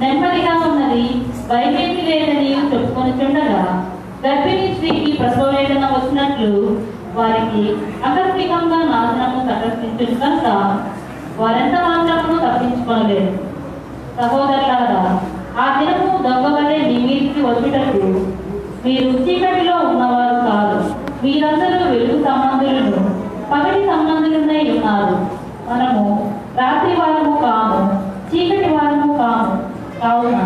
నెమ్మదిగా ఉన్నది, భయమేమి లేదని చెప్పుకొని చుండగా గర్భిణీ స్త్రీకి ప్రసవ వేదన వచ్చినట్లు వారికి ఆకస్మికంగా నాశనము సంరక్షించును కనుక వారెంత మాత్రమును తప్పించుకోలేదు. సహోదరులారా, ఆ దినము దొంగ వలె మీ మీదికి వచ్చుటకు మీరు చీకటిలో ఉన్నవారు కాదు, మీరందరూ వెలుగు సంబంధులను పగటి సంబంధులనై ఉన్నారు. మనము రాత్రి వారము కాము, చీకటి వారము కాము. కావున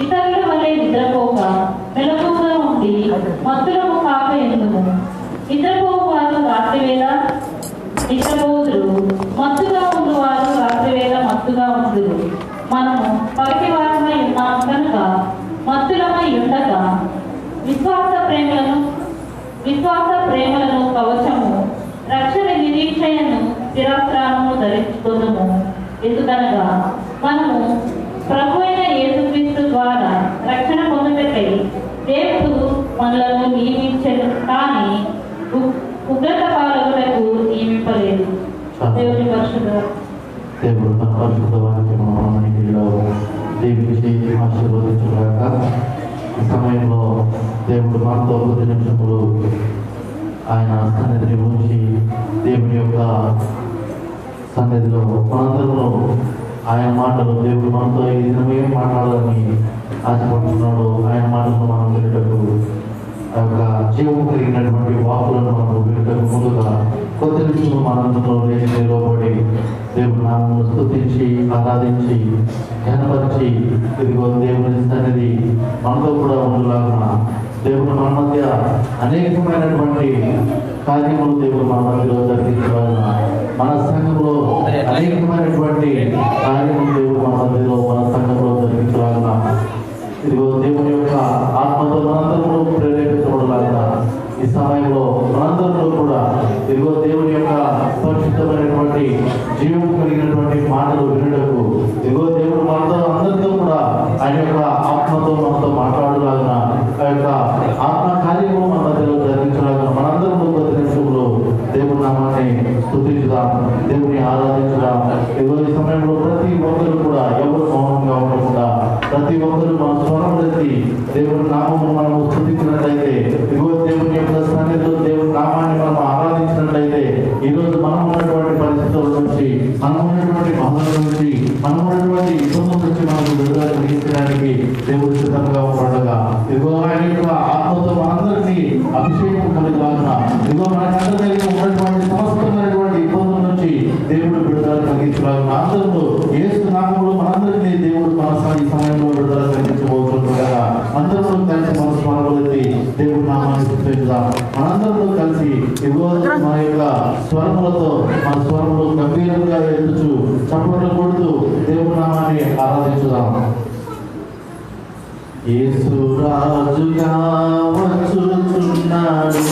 ఇతరుల వలె నిద్రపోక మెలకువగా ఉండి మత్తులము కాక ఎందుకు. నిద్రపోవు వారు రాత్రివేళ నిద్రపోదురు, మత్తుగా ఉన్నవారు రాత్రివేళ మత్తుగా ఉందురు. మనము పగటి వారమై ఉన్నాము కనుక మత్తులమై ఉండగా విశ్వాస ప్రేమలను కవచము, రక్షణ నిరీక్షయను స్థిరాస్త్రాలను ధరించుకుందుము. ఎందుకనగా మనము ప్రభు అయిన యేసుక్రీస్తు ద్వారా రక్షణ పొందుటకై దేవుడు మనలను నియమించను, కానీ ఉగ్రత పాలకులకు నియమింపలేదు. దేవుని పరిశుద్ధ దేవుడు తన పరిశుద్ధ వాక్యములో దీవించి ఆశీర్వదించుగాక. ఈ సమయంలో దేవుడు మనతో 10 నిమిషములు ఆయన సన్నిధిని ఉంచి దేవుని యొక్క సన్నిధిలో మనందరూ ఆయన మాటలు దేవుడు మనతో ఈ దినం ఏం మాట్లాడాలని ఆశపడుతున్నాడు, ఆయన మాటలు మనం వినటకు ఆ యొక్క జీవం కలిగినటువంటి వాకులను మనం వినటకు ముందుగా 10 నిమిషములు మనందరూ నిలబడి దేవుని నామమును స్తుతించి ఆరాధించి ఘనపరిచి ఇదిగో దేవుని సన్నిధి మనతో కూడా ఉండలాగున దేవుడు మన మధ్య అనేకమైనటువంటి కార్యములు దేవుడు మన మధ్యలో జరిగించలాగున మన సంఘంలో అనేకమైనటువంటి కార్యములు దేవుడు మన మధ్యలో మన సంఘంలో జరిగించలాగున ఇదిగో దేవుని యొక్క ఆత్మతో మనందరూ ప్రేరేపించబడలాగున ఈ సమయంలో మనందరూ కూడా ఇదిగో దేవుని యొక్క పరిశుద్ధమైనటువంటి జీవం కలిగినటువంటి మాటలు వినడకు ఇదిగో దేవుడు మనతో అందరితో కూడా ఆయన యొక్క ఆత్మతో మనతో మాట్లాడలాగిన ఆ యొక్క ఆత్మ కార్యము మన మధ్యలో జరిగించలాగిన మనందరూ 10 నిమిషంలో దేవుని నామాన్ని స్తుతించుదాం, దేవుని ఆరాధించుదాం. ఇదిగో ఈ సమయంలో ప్రతి ఒక్కరు కూడా ఎవరు మౌనంగా ఉండకుండా ప్రతి ఒక్కరు మన స్వరం ఎత్తి దేవుని నామము మనము స్తుతించినట్లయితే ఇదిగో దేవుని యొక్క సన్నిధిలో దేవుని నామాన్ని మనం ఆరాధించినట్లయితే ఈరోజు మనం ఉన్నటువంటి పరిస్థితుల నుంచి మనం ఉన్నటువంటి బాధల నుంచి మనం ఉన్నటువంటి ఇబ్బందుల నుంచి మనకు విడుదల కలిగించడానికి దేవుడు సిద్ధంగా ఉండగా ఇదిగో ఆయన యొక్క ఆత్మతో మనందరినీ అభిషేకం కలిగాక ఇదిగో మనకందరికీ ఉన్నటువంటి సమస్తమైనటువంటి ఇబ్బందుల నుంచి దేవుడు విడుదల కలిగించడానికి అందరూ యేసు నామములో మనందరినీ దేవుడు మన ఈ సమయంలో విడుదల కలిగించబోతుండగా అందరూ కలిసి మన స్వరములెత్తి దేవుడి నామాన్ని స్తుతించుదాం. మనందరూ కలిసి ఇదిగో మన యొక్క స్వరములతో మన స్వరములు గంభీరంగా ఎత్తుచు చప్పట్లు కొడుతూ దేవుడి నామాన్ని ఆరాధించుదాం. యేసు రాజుగా వచ్చుచున్నాడు,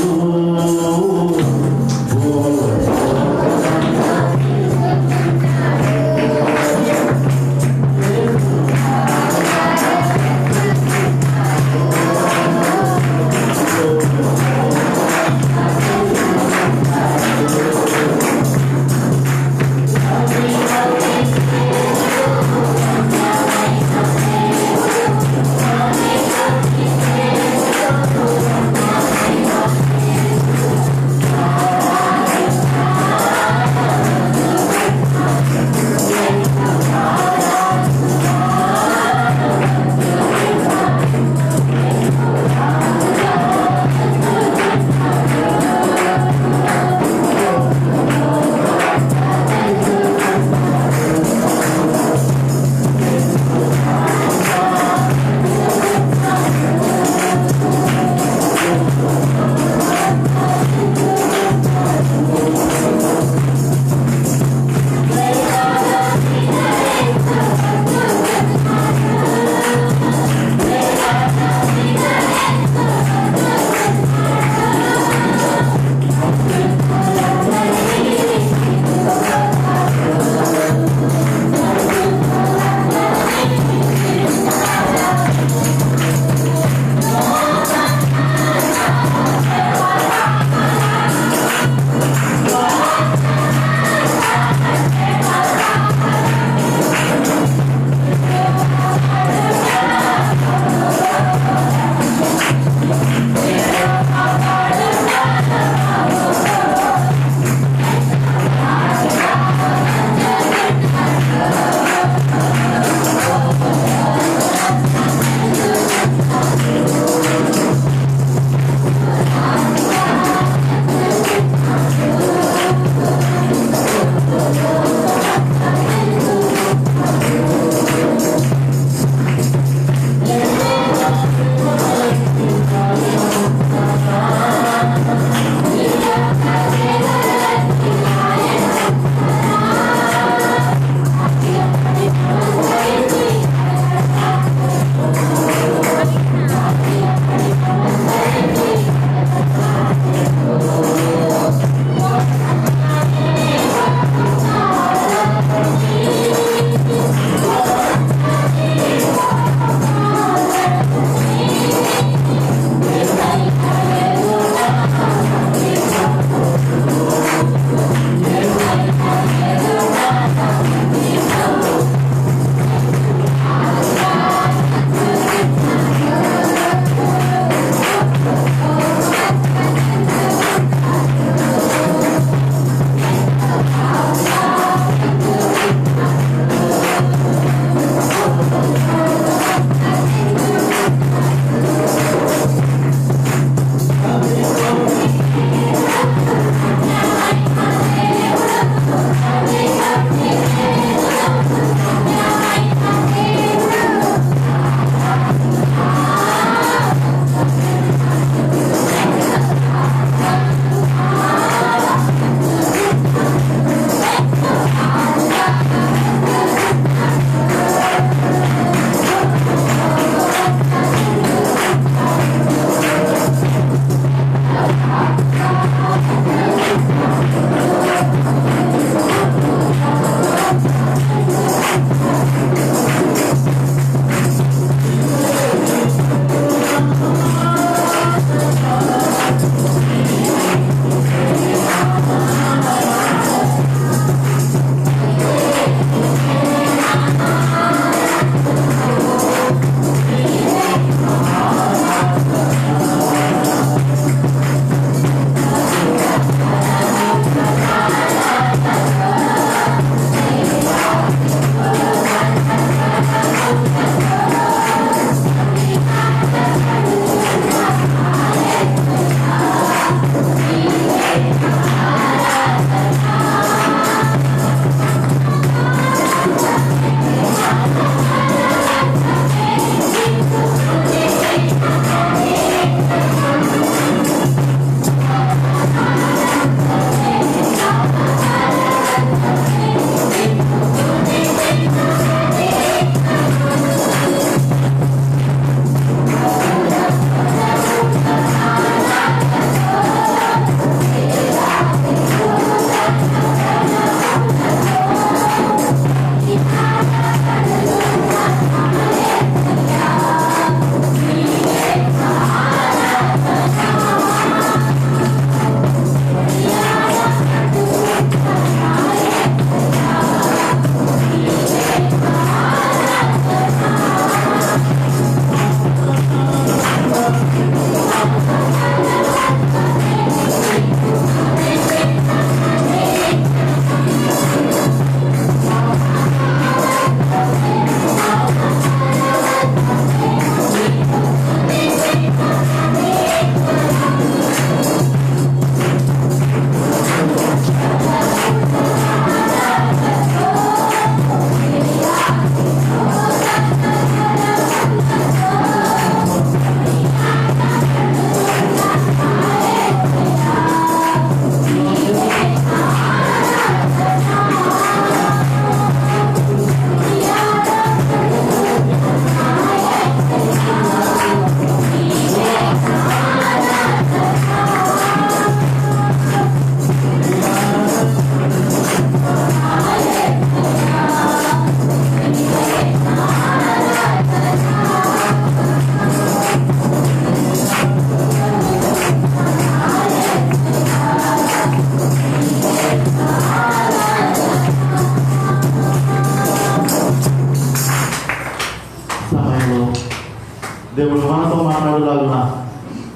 దేవుడు మనతో మాట్లాడలాగున,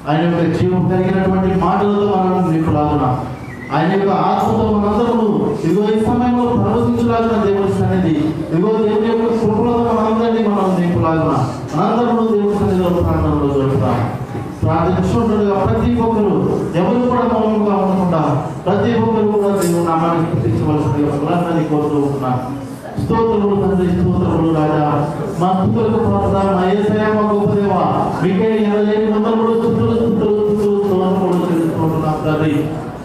ఆయన యొక్క జీవం కలిగినటువంటి మాటలతో మనం నింపులాగున, ఆయన యొక్క ఆత్మతో మనందరూ ఇదిగో ఈ సమయంలో ప్రవచించలాగున దేవుడి సన్నిధి, ఇదిగో దేవుని యొక్క కృపలతో మనందరినీ మనం నింపులాగున మనందరూ దేవుడి సన్నిధిలో ప్రాంతంలో జరుగుతాం. ప్రార్థించుకుంటుండగా ప్రతి ఒక్కరు ఎవరు కూడా మౌనంగా ఉండకుండా ప్రతి ఒక్కరు కూడా దేవుని నామాన్ని కీర్తించవలసిందిగా పురాణాన్ని కోరుతూ ఉంటున్నాను. స్తోత్రములు తండ్రి, స్తోత్రములు రాజా, మా స్థుతులకు పాత్ర, మా యేసయ్య, మా గొప్ప దేవా, మీకే ఎనలేని వందనములు, స్తుతులు స్తోత్రములు చెల్లించుకుంటున్నాం తండ్రి.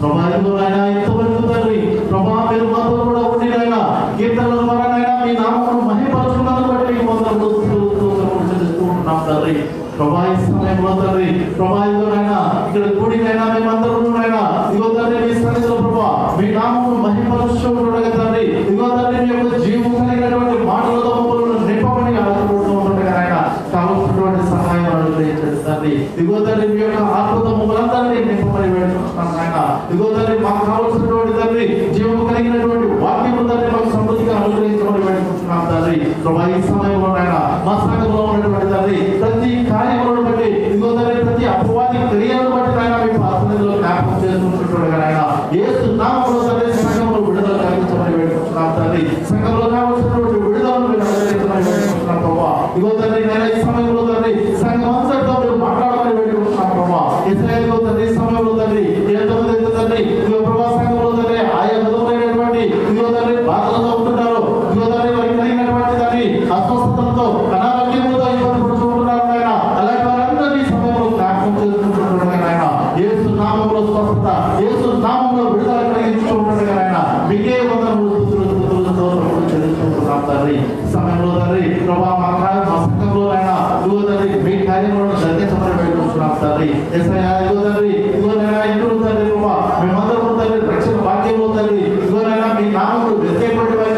ప్రభా ఇదిగో నాయనా, ఇంతవరకు తండ్రి ప్రభా మీరు మాతో కూడా ఉండి నాయనా కీర్తనల ద్వారా నాయనా మీ నామమును మహిమపరచుకున్నందుకు బట్టి మీకు వందనములు, స్తుతులు స్తోత్రములు చెల్లించుకుంటున్నాం తండ్రి. ప్రభా ఈ సమయంలో తండ్రి ప్రభా ఇదిగో నాయనా ఇక్కడ కూడి నాయనా మేమందరూ నాయనా ఇదిగో తండ్రి మీ సన్నిధిలో ప్రభా మీ నామమును మహిమపరచుకుంటుండగా తండ్రి ఇదిగో తండ్రి మీ యొక్క జీవం కలిగినటువంటి మాటలతో మమ్మల్ని నింపమని ఆశపడుతూ ఉంటుండగా నాయనా కావలసినటువంటి సహాయం అనుగ్రహించండి తండ్రి. ఇదిగో తండ్రి మీ యొక్క ఆత్మతో మమ్మల్ని అందరినీ నింపమని వేడుకుంటున్నాను నాయనా. ఇదిగో తండ్రి మాకు కావలసినటువంటి తండ్రి జీవం కలిగినటువంటి వాక్యము తండ్రి మాకు సమృద్ధిగా అనుగ్రహించమని వేడుకుంటున్నాం తండ్రి. ప్రభా ఈ సమయంలో నాయనా మా సంఘంలో ఉన్నటువంటి తండ్రి ప్రతి కార్యములను బట్టి ఇదిగో తండ్రి ప్రతి అపవాది క్రియలను బట్టి నాయనా మీ ప్రార్థనలో జ్ఞాపకం చేసుకుంటుండగా నాయనా యేసు నామములో తండ్రి సంఘంలో విడుదల కలిగించమని వేడుకుంటున్నాం తండ్రి. సంఘంలో కావలసినటువంటి విడుదలను మీరు అనుగ్రహించమని వేడుకుంటున్నాం ప్రభా. ఇదిగో తండ్రి నాయనా ఈ సమయంలో తండ్రి సంఘం అంతటితో మీరు మాట్లాడమని వేడుకుంటున్నాం ప్రభా. ఇశ్రాయేలు తండ్రి ఈ సమయంలో తండ్రి ఎంతమంది అయితే తండ్రి ఇదిగో ప్రభా సంఘంలో తండ్రి ఆయా విధములైనటువంటి ఇదిగో తండ్రి బాధలతో ఉంటున్నారు, ఇదిగో తండ్రి వారికి కలిగినటువంటి తండ్రి అస్వస్థతలతో అనారోగ్యంతో ఇబ్బంది పడుతుంటున్నారు నాయన. అలాంటి వారందరినీ సమయంలో జ్ఞాపకం చేసుకుంటుండగా నాయన యేసు నామములో స్వస్థత, యేసు నామములో విడుదల కలిగించుకుంటుండగా నాయన మీకే వందనములు, స్తుతులు చెల్లించుకుంటున్నాం తండ్రి. సమయంలో తండ్రి ప్రభా మా సంఘంలో నాయన ఇదిగో తండ్రి మీ కార్యములను జరిగించమని వేడుకుంటున్నాం తండ్రి. యేసయ్యా ఇదిగో తండ్రి ఇదిగో నాయన ఇంట్లో తండ్రి ప్రభా మేమందరూ తండ్రి రక్షణ వాక్యంలో తండ్రి ఇదిగో నాయన మీ నామములు వ్యతిరేకమైన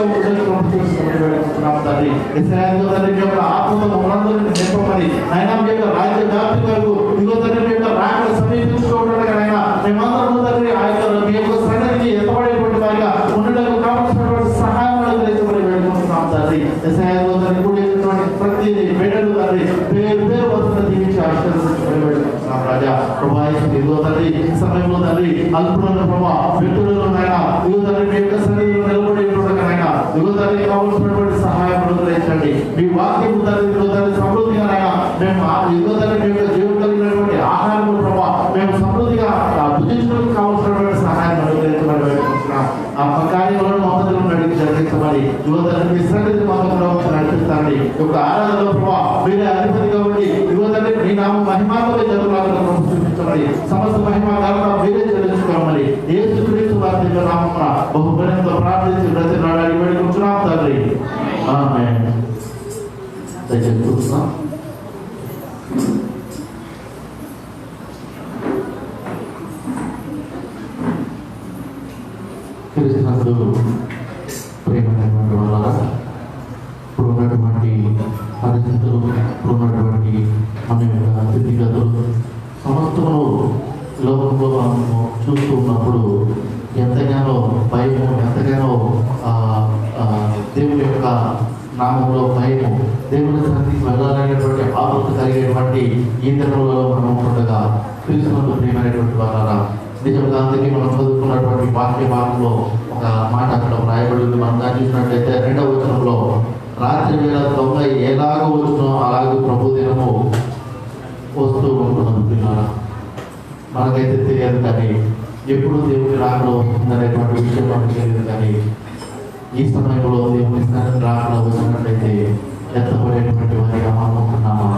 వేడుకుంటున్నాం తండ్రి. యేసయ్యా ఇదిగో తండ్రి మీ యొక్క ఆత్మతో మనందరినీ నింపమని నాయన మీ యొక్క రాజ్య వ్యాప్తి వరకు ఇదిగో తండ్రి మీ యొక్క రాకడ సమీపించుకోవడానికి నాయన మేమందరూ తండ్రి ఆ యొక్క మీ యొక్క సన్నిధికి ఎత్తబడేటువంటి వారిగా ఉండడానికి కావాల్సినటువంటి సహాయం అనుగ్రహించమని వేడుకుంటున్నాం తండ్రి. యేసయ్యా ఇదిగో తండ్రి కూడినటువంటి ప్రతి బిడ్డలు తండ్రి పేరు పేరు వస్తున్న దీవించి ఆశీర్వదించమని వేడుకుంటున్నాం రాజా. ప్రభా ఇదిగో తండ్రి ఈ సమయంలో తండ్రి అల్పులను ప్రభా వ్యక్తులను నాయన ఇదిగో తండ్రి మీ యొక్క సన్నిధిలో నిలబడి ఉండగా నాయన ఇదిగో తండ్రి కావాల్సినటువంటి సహాయం అనుగ్రహించండి. మీ వాక్యం తండ్రి ఇదిగో తండ్రి సమృద్ధిగా నాయన మేము ఇదిగో తండ్రి మీ యొక్క జీవం కలిగినటువంటి ఆహారము ప్రభా మేము సమృద్ధిగా భుజించడానికి కావాల్సినటువంటి సహాయం అనుగ్రహించమని వేడుకుంటున్నాం. ఆ కార్యాలను మమ్మల్ని నడిపి జరిగించమని ఇదిగో తండ్రి మీ సన్నిధిని మాకు నడిపిస్తాండి. ఈ యొక్క ఆరాధనలో ప్రభా మీరే అధిపతిగా ఉండి ఇదిగో తండ్రి మీ నామం మహిమాతో జరుగులాగా చూపించమని సమస్త మహిమ ఘనత మీరే చెల్లించుకోమని యేసుక్రీస్తు వారి నామమున బహుబలంతో ప్రార్థించి బ్రతిమలాడి వేడుకుంటున్నాం తండ్రి. ఆమేన్. దయచేసి కూర్చున్నాం. క్రీస్తునందు ప్రేమైనటువంటి వాళ్ళ ఇప్పుడు ఉన్నటువంటి పరిస్థితులు, ఇప్పుడు ఉన్నటువంటి మన యొక్క స్థితిగతులు సమస్తము లోకంలో మనము చూస్తూ ఉన్నప్పుడు ఎంతగానో భయము, ఎంతగానో దేవుని యొక్క నామంలో భయము, దేవుని సన్నిధికి వెళ్ళాలనేటువంటి ఆసక్తి కలిగేటువంటి ఈ దినంలో మనం ఉండగా క్రీస్తునందు ప్రియమైనటువంటి వాళ్ళ నిజంగా అందుకే మనం చదువుకున్నటువంటి వాక్య భాగంలో ఒక మాట అక్కడ వ్రాయబడింది. మనం దాన్ని చూసినట్లయితే 2వ వచనంలో రాత్రి వేళ దొంగ ఎలాగో వచ్చునో అలాగే ప్రభు దినము వస్తూ ఉంటున్నాను. మనకైతే తెలియదు కానీ ఎప్పుడు దేవుని రాకడ వస్తుందనేటువంటి విషయం మనకు తెలియదు. కానీ ఈ సమయంలో దేవుని సన్నిధి రాకడ వచ్చినట్లయితే ఎత్తబడేటువంటి వారిగా మనం ఉంటున్నామా,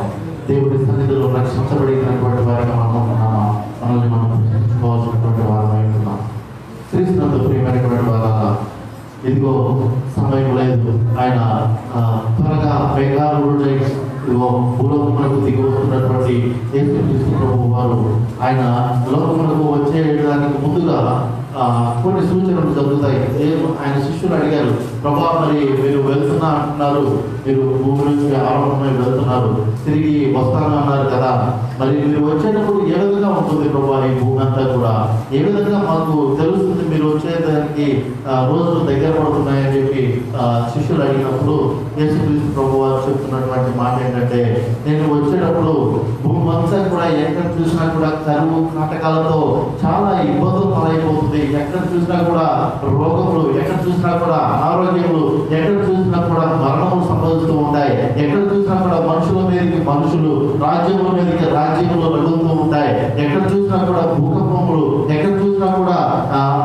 దేవుడి సన్నిధిలో రక్షించబడినటువంటి వారిగా మనం ఉంటున్నామా, మనల్ని మనం రక్షించుకోవాల్సినటువంటి వారమై ఉంటున్నాం. క్రీస్తునందు ప్రియమైనటువంటి వార ఇదిగో సమయం లేదు, ఆయన త్వరగా మేఘారుడై ఇదిగో భూలోకమునకు దిగి వస్తున్నటువంటి యేసుక్రీస్తు ప్రభు వారు ఆయన లోకమునకు వచ్చేయడానికి ముందుగా కొన్ని సూచనలు జరుగుతాయి. ఆయన శిష్యులు అడిగారు, ప్రభా మరి మీరు వెళ్తున్నా అంటున్నారు, మీరు భూమి నుంచి ఆరంభమై వెళ్తున్నారు, తిరిగి వస్తాను అన్నారు కదా, మరి మీరు వచ్చేటప్పుడు ఏ విధంగా ఉంటుంది ప్రభా ఈ భూమి అంతా కూడా, ఏ విధంగా మాకు తెలుస్తుంది మీరు వచ్చేదానికి రోజులు దగ్గర పడుతున్నాయని చెప్పి శిష్యులు అడిగినప్పుడు యేసుక్రీస్తు ప్రభువు వారు చెప్తున్నటువంటి మాట ఏంటంటే, నేను వచ్చేటప్పుడు భూమి అంతా కూడా ఎక్కడ చూసినా కూడా కరువు కాటకాలతో చాలా ఇబ్బందులు పాలైపోతుంది. ఎక్కడ చూసినా కూడా రోగములు, ఎక్కడ చూసినా కూడా అనారోగ్యములు, ఎక్కడ చూసినా కూడా మరణములు సంభవిస్తూ ఉంటాయి. ఎక్కడ చూసినా కూడా మనుషుల మీదకి మనుషులు, రాజ్యముల మీదకి రాజ్యములు నడుస్తూ ఉంటాయి. ఎక్కడ చూసినా కూడా భూకంపములు, ఎక్కడ చూసినా కూడా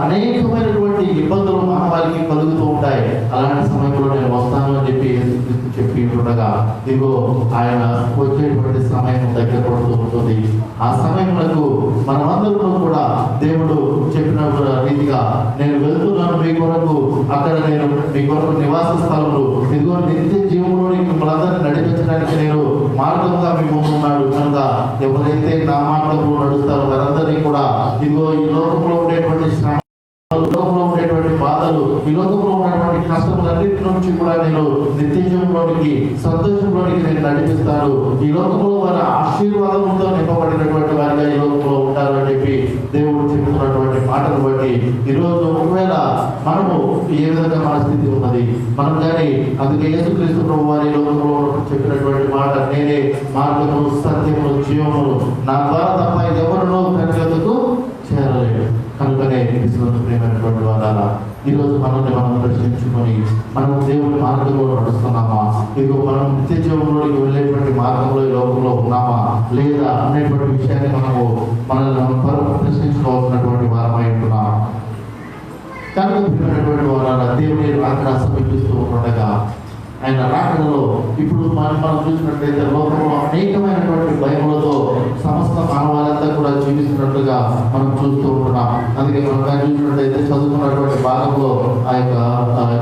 అనేకమైనటువంటి ఇబ్బందులు మానవాళికి కలుగుతూ ఉంటాయి. అలాంటి సమయంలో నేను వస్తాను అని చెప్పి యేసుక్రీస్తు చెప్పి ఉండగా, ఇదిగో ఆయన వచ్చేటువంటి సమయం దగ్గర పడుతూ ఉంటుంది. ఆ సమయములకు మనమందరూ కూడా దేవుడు చెప్పిన రీతిగా, నేను వెళ్తున్నాను మీ కొరకు, అక్కడ నేను మీ కొరకు నివాస స్థలములు, ఇదిగో నిత్య జీవంలోని మిమ్మల్ని నడిపించడానికి నేను మార్గంగా మీ ముందు ఉన్నాడు కనుక ఎవరైతే నా మార్గంలో నడుస్తారో వారందరినీ కూడా ఇదిగో ఈ లోకంలో ఉండేటువంటి శ్రమ, లోకంలో ఉండేటువంటి బాధలు, ఈ లోకంలో ఉన్నటువంటి కష్టములన్నిటి నుంచి కూడా నేను నిత్య జీవంలోనికి, సంతోషంలోనికి నేను నడిపిస్తాను. ఈ లోకంలో వారి ఆశీర్వాదంతో నింపబడినటువంటి వారిగా ఈ లోకంలో ఉంటారు అని చెప్పి దేవుడు చెబుతున్నటువంటి మాటను బట్టి ఈరోజు ఒకవేళ మనము ఏ విధంగా మన స్థితి ఉన్నది, మనం కానీ అందుకే యేసుక్రీస్తు ప్రభు వారి లోకంలో చెప్పినటువంటి మాట, నేనే మార్గము, సత్యము, జీవమును, నా ద్వారా తప్ప ఎవరినో తండ్రి వద్దకు చేరలేడు. కనుకనే ప్రియమైనటువంటి వారాల ఈరోజు మనల్ని మనం ప్రశ్నించుకొని, మనం దేవుని మార్గంలో నడుస్తున్నామా, ఇదిగో మనం నిత్య జీవంలోకి వెళ్ళేటువంటి మార్గంలో ఈ లోకంలో ఉన్నామా లేదా అనేటువంటి విషయాన్ని మనల్ని ప్రశ్నించుకోవాల్సినటువంటి వారమై ఉంటున్నాం. కనుక ప్రియమైనటువంటి వారాల దేవుని రాకడ సమీపిస్తూ ఉండగా, ఆయన రాకడలో ఇప్పుడు మనం చూసినట్లయితే లోకంలో అనేకమైనటువంటి భయములతో సమస్త మానవాళ్ళంతా కూడా జీవిస్తున్నట్లుగా మనం చూస్తూ ఉంటున్నాం. అందుకే మనం చూసినట్లయితే చదువుకున్నటువంటి భాగంలో ఆ యొక్క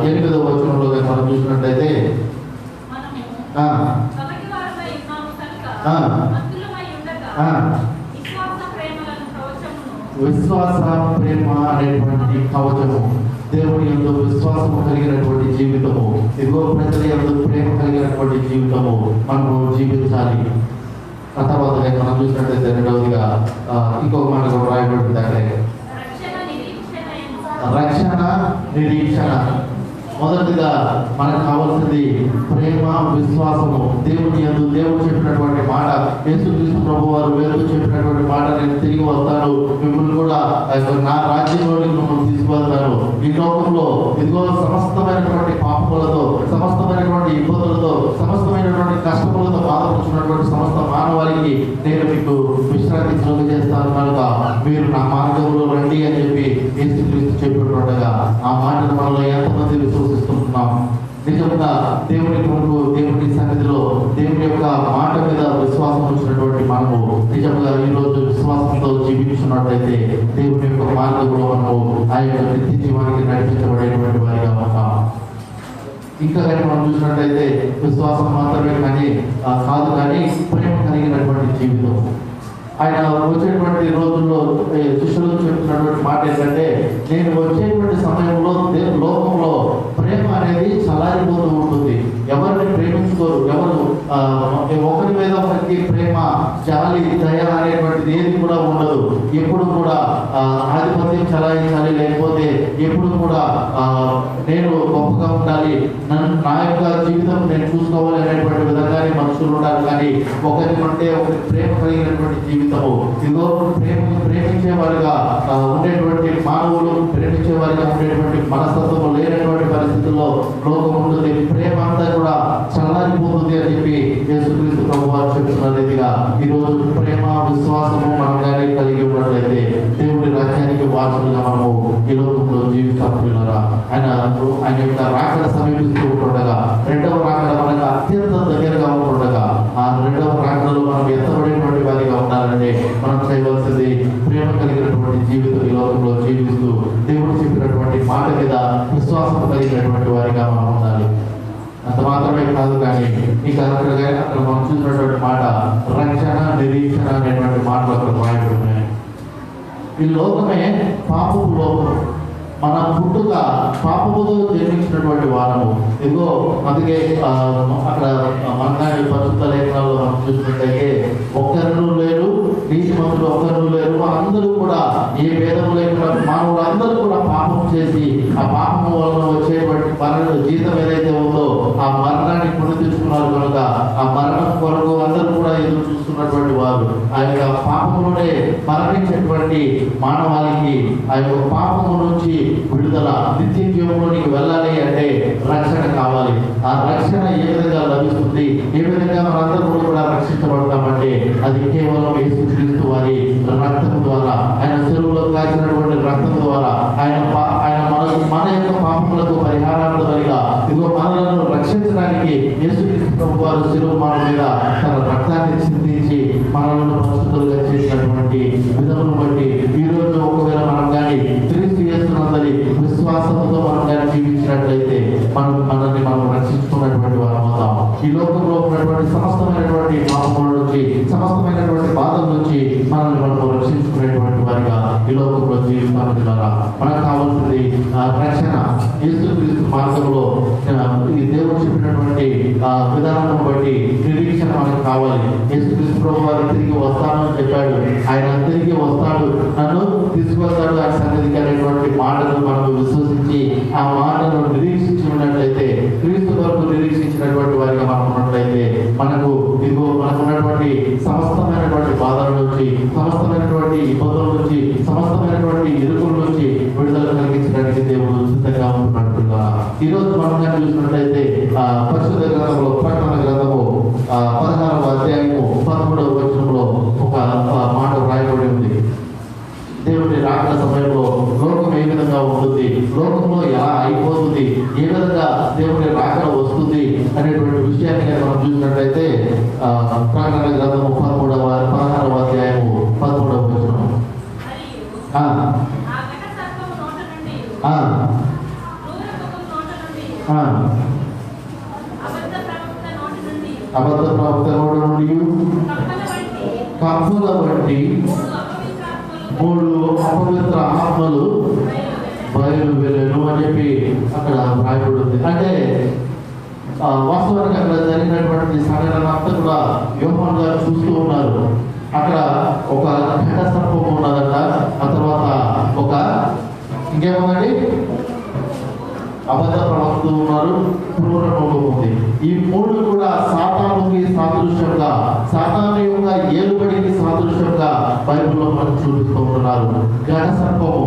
8వ వచనంలో మనం చూసినట్లయితే విశ్వాస ప్రేమ అనేటువంటి కవచము, దేవుని యందు విశ్వాసము కలిగినటువంటి జీవితము, ఇదిగో ప్రజల యందు ప్రేమ కలిగినటువంటి జీవితము మనము జీవించాలి. ఆ తర్వాత మనం చూసినట్లయితే రెండవదిగా ఇంకొక మాట కూడా రాయబడింది, అంటే రక్షణ నిరీక్షణ. మొదటిగా మనకు కావాల్సింది ప్రేమ, విశ్వాసము. దేవుని యందు దేవుడు చెప్పినటువంటి మాట, యేసుక్రీస్తు ప్రభు వారు వేరుకు చెప్పినటువంటి మాట, నేను తిరిగి వస్తాను, మిమ్మల్ని కూడా నా రాజ్యంలోకి మిమ్మల్ని తీసుకువెళ్తాను. ఈ లోకంలో ఇదిగో సమస్తమైనటువంటి పాపములతో, సమస్తమైనటువంటి ఇబ్బందులతో, సమస్తమైనటువంటి కష్టములతో బాధపడుతున్నటువంటి సమస్త మానవాళికి నేను మీకు విశ్రాంతి కలుగజేస్తాను కనుక మీరు నా మార్గంలో రండి అని చెప్పి యేసుక్రీస్తు చెప్పినట్టుగా ఆ మాటను మనలో ఎంతమంది విశ్వసిస్తున్నాం? నిజంగా దేవుని కొరకు, దేవుని సన్నిధిలో దేవుని యొక్క మాట మీద విశ్వాసం ఉంచినటువంటి మనము నిజంగా ఈరోజు విశ్వాసంతో జీవించున్నట్లయితే దేవుని యొక్క మార్గంలో మనము ఆ యొక్క నిత్య జీవానికి నడిపించబడేటువంటి వారిగా ఉంటాం. ఇంకా కానీ మనం చూసినట్లయితే విశ్వాసం మాత్రమే కానీ కాదు, కానీ ప్రేమ కలిగినటువంటి జీవితం. ఆయన వచ్చేటువంటి రోజుల్లో శిష్యులకు చెప్తున్నటువంటి మాట ఏంటంటే, నేను వచ్చేటువంటి సమయంలో లోకంలో ప్రేమ అనేది చల్లారిపోతూ ఉంటుంది. ఎవరిని ప్రేమించుకోరు, ఎవరు ఒకరి మీద ఒకరికి ప్రేమ, జాలి, దయ అనేటువంటిది ఏది కూడా ఉండదు. ఎప్పుడు కూడా ఆధిపత్యం చలాయించాలి, లేకపోతే ఎప్పుడు కూడా నేను గొప్పగా ఉండాలి, నా యొక్క జీవితం నేను చూసుకోవాలి అనేటువంటి విధంగానే మనుషులు ఉండాలి. కానీ ఒకరికంటే ఒకరి ప్రేమ కలిగినటువంటి జీవితము, ఇదిగో ప్రేమించే వారిగా ఉండేటువంటి మానవులు, ప్రేమించే వారిగా ఉండేటువంటి మనస్తత్వం లేనటువంటి పరిస్థితుల్లో లోకం ఉంటుంది. ప్రేమ అంతా కూడా చల్లారిపోతుంది అని చెప్పి యేసుక్రీస్తు ప్రభు వారు చెప్తున్న రీతిగా ఈరోజు ప్రేమ, విశ్వాసము మనం కానీ కలిగి ఉన్నట్లయితే దేవుడి రాజ్యానికి వారసులుగా మనము ఈ లోకంలో జీవిస్తారా. ఆయన యొక్క రాకడ సమీపిస్తూ ఉండగా, రెండవ రాకడ మనకు అత్యంత దగ్గరగా ఉండగా, ఆ రెండవ రాకడలో మనం ఎత్తబడేటువంటి వారిగా ఉండాలంటే మనం చేయవలసింది ప్రేమ కలిగినటువంటి జీవితం ఈ లోకంలో జీవిస్తూ దేవుడు చెప్పినటువంటి మాట మీద విశ్వాసం కలిగినటువంటి వారిగా మనం ఉండాలి. అంత మాత్రమే కాదు, కానీ ఈ అక్కడ మనం చూసినటువంటి మాట రక్షణ నిరీక్షణ అనేటువంటి మాటలు అక్కడ రాయబడుతున్నాయి. ఈ లోకమే పాపపు లోకం. మన పుట్టుక పాపముతో జన్మించినటువంటి వారము. ఇదిగో అందుకే అక్కడ మనగాని పరిశుద్ధ లేఖనాల్లో మనం చూసినట్టయితే ఒక్కరు లేరు, నీతిమంతులు ఒక్కరు లేరు, అందరూ కూడా ఏ భేదము లేకుండా మానవులు అందరూ కూడా పాపం ఆ మరణం కొరకు అందరూ కూడా ఎదురు చూస్తున్నటువంటి వారు ఆ యొక్క పాపములోనే మరణించేటువంటి మానవాళికి ఆ యొక్క పాపము నుంచి విడుదల నిత్య జీవంలోనికి వెళ్ళాలి అంటే రక్షణ కావాలి. ఆ రక్షణ ఏ విధంగా లభిస్తుంది, ఏ విధంగా మనందరూ కూడా రక్షించబడతామంటే అది కేవలం యేసుక్రీస్తు వారి రక్తం ద్వారా, ఆయన చెరువులో కాచినటువంటి రక్తం ద్వారా, ఆయన మన యొక్క పాపములకు పరిహారార్థంగా ఇదిగో మనలను రక్షించడానికి యేసుక్రీస్తు వారు చెరువు మన మీద తన రక్తాన్ని చిందించి మనలను పరిశుద్ధులుగా చేసినటువంటి విధమును బట్టి ఈ రోజు ఒకవేళ మనం కానీ క్రీస్తు యేసునందరి విశ్వాసంతో మనం కానీ జీవించినట్లయితే మనల్ని మనం రక్షించుకున్నటువంటి వారు అవుతాం. ఈ లోకంలో ఉన్నటువంటి సమస్తమైనటువంటి పాపముల నుంచి, సమస్తమైనటువంటి బాధల నుంచి మనల్ని మనం రక్షించుకునేటువంటి వారిగా ఈ లోకంలో జీవితానికి ద్వారా మనకు కావాల్సింది రక్షణ. యేసుక్రీస్తు మార్గంలో ఈ దేవుడు చెప్పినటువంటి విధానం బట్టి నిరీక్షణ మనకు కావాలి. యేసుక్రీస్తు ప్రభు వారు తిరిగి వస్తానని చెప్పాడు. ఆయన తిరిగి వస్తాడు, నన్ను తీసుకొస్తాడు ఆ సన్నిధికి అనేటువంటి మాటను మనం విశ్వసించి ఆ మాటను నిరీక్షించి ఉన్నట్లయితే, క్రీస్తు వరకు నిరీక్షించినటువంటి వారిగా మనం ఉన్నట్లయితే మనకు ఇదిగో మనకు ఉన్నటువంటి సమస్తమైనటువంటి బాధల నుంచి, సమస్తమైనటువంటి ఇబ్బందుల నుంచి, సమస్తమైనటువంటి ఇరుకుల నుంచి విడుదల కలిగించడానికి దేవుడు సిద్ధంగా ఉంటున్నట్టుగా ఈ రోజు మనం చూసినట్లయితే పరిశుద్ధ గ్రంథంలో ప్రకటన గ్రంథము 16వ అధ్యాయము 13వ వచనంలో ఒక మాట రాయబడి ఉంది. దేవుడి రాకడ సమయంలో లోకం ఏ విధంగా ఉంటుంది, లోకంలో ఎలా అయిపోతుంది, ఏ విధంగా దేవుడి రాకడ వస్తుంది అనేటువంటి విషయాన్ని మనం చూసినట్లయితే ప్రకటన గ్రంథము 16వ అధ్యాయము 13వ వచనం. అబద్ధ ప్రవక్త నోటి నుండి కప్పుల బట్టి 3 అపవిత్ర ఆత్మలు బయలువెళ్ళను అని చెప్పి అక్కడ రాయబడి ఉంది. అంటే వాస్తవానికి అక్కడ జరిగినటువంటి సంఘటన అంతా కూడా యోహాను గారు చూస్తూ ఉన్నారు. అక్కడ ఒక ఘట సర్పం ఉన్నదట, ఆ తర్వాత ఒక ఇంకేముందండి అబద్ధ ప్రవక్తలు ఉన్నారు, క్రూర మృగం ఉంది. ఈ 3 కూడా సాతానుకి సాదృశ్యంగా, సాతాను యొక్క ఏలుబడికి సాదృశ్యంగా బైబిల్లో మనకు చూపిస్తూ ఉన్నారు. ఘట సర్పము,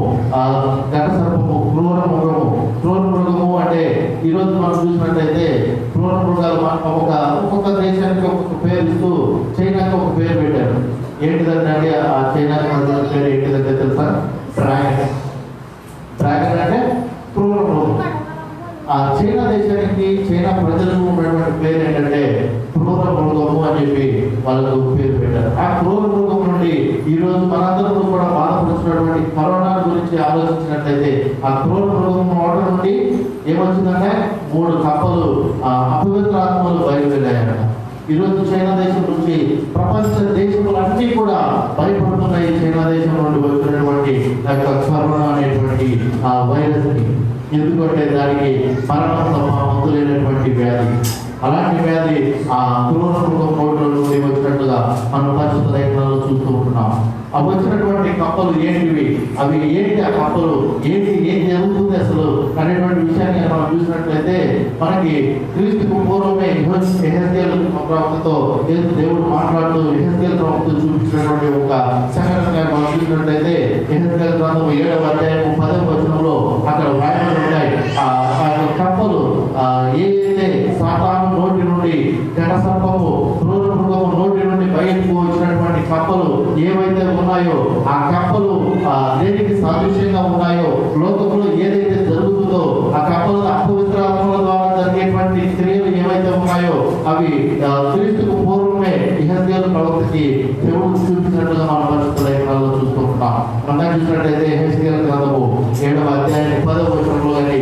క్రూర మృగము అంటే ఈరోజు మనం చూసినట్లయితే క్రూర మృగాలు ఒక్కొక్క దేశానికి ఒక్కొక్క పేరు ఇస్తూ చైనాకి ఒక పేరు పెట్టారు. ఏంటిదంటే ఆ చైనాకి పేరు ఏంటిదంటే తెలుసా? డ్రాగన్ అంటే క్రూర మృగం. ఆ చైనా దేశానికి, చైనా ప్రజలకు ఉన్నటువంటి పేరు ఏంటంటే క్రూర మృగము అని చెప్పి వాళ్ళకు పేరు పెట్టారు. ఆ క్రూర మృగం నుండి ఈ రోజు మనందరూ కూడా బాధపడుతున్నటువంటి కరోనా గురించి ఆలోచించినట్లయితే ఆ క్రూర మృగం నోట నుండి ఏమొచ్చిందంటే 3 కప్పలు అపవిత్ర ఆత్మలు బయలువెళ్ళాయట. ఈరోజు చైనా దేశం నుంచి ప్రపంచ దేశములన్నీ కూడా భయపడుతున్నాయి. చైనా దేశం నుండి వచ్చినటువంటి కరోనా అనేటువంటి ఆ వైరస్ ని. ఎందుకంటే దానికి మరణం తప్ప మందులైనటువంటి వ్యాధి. అలాంటి వ్యాధి ఆ క్రూర మృగం నోట్ల నుండి వచ్చినట్టుగా మనం పరిశుద్ధ లేఖనాల్లో చూస్తూ ఉంటున్నాం. అవి వచ్చినటువంటి కప్పలు ఏంటివి, అవి ఏంటి, ఆ కప్పలు ఏంటి, ఏం జరుగుతుంది అసలు అనేటువంటి విషయాన్ని మనం చూసినట్లయితే మనకి క్రీస్తుకు పూర్వమే యెహెజ్కేలు ప్రవక్తతో దేవుడు మాట్లాడుతూ యెహెజ్కేలు ప్రవక్త చూపించినటువంటి ఒక సంఘటన మనం చూసినట్లయితే యెహెజ్కేలు గ్రంథం 7వ అధ్యాయం 10వ వచనంలో అక్కడ వ్రాయబడి ఉంటాయి. ఆ కప్పలు ఏదైతే సాతాను నోటి నుండి, ఘట సర్పము, క్రూర మృగము నోటి నుండి బయటకు వచ్చినటువంటి కప్పలు ఏవైతే ఉన్నాయో, ఆ కప్పలు దేనికి సాదృశ్యంగా ఉన్నాయో, లోకంలో ఏదైతే జరుగుతుందో ఆ కప్పలు అపవిత్ర ఆత్మల ద్వారా జరిగేటువంటి క్రియలు ఏవైతే ఉన్నాయో అవి క్రీస్తుకు పూర్వమే యెహెజ్కేలు ప్రవక్తకి దేవుడు చూపించినట్లుగా మనం పరిశుద్ధ లేఖనాల్లో చూస్తూ ఉంటాం. మనం చూసినట్లయితే యెహెజ్కేలు గ్రంథము 7వ అధ్యాయం 10వ వచనంలో కానీ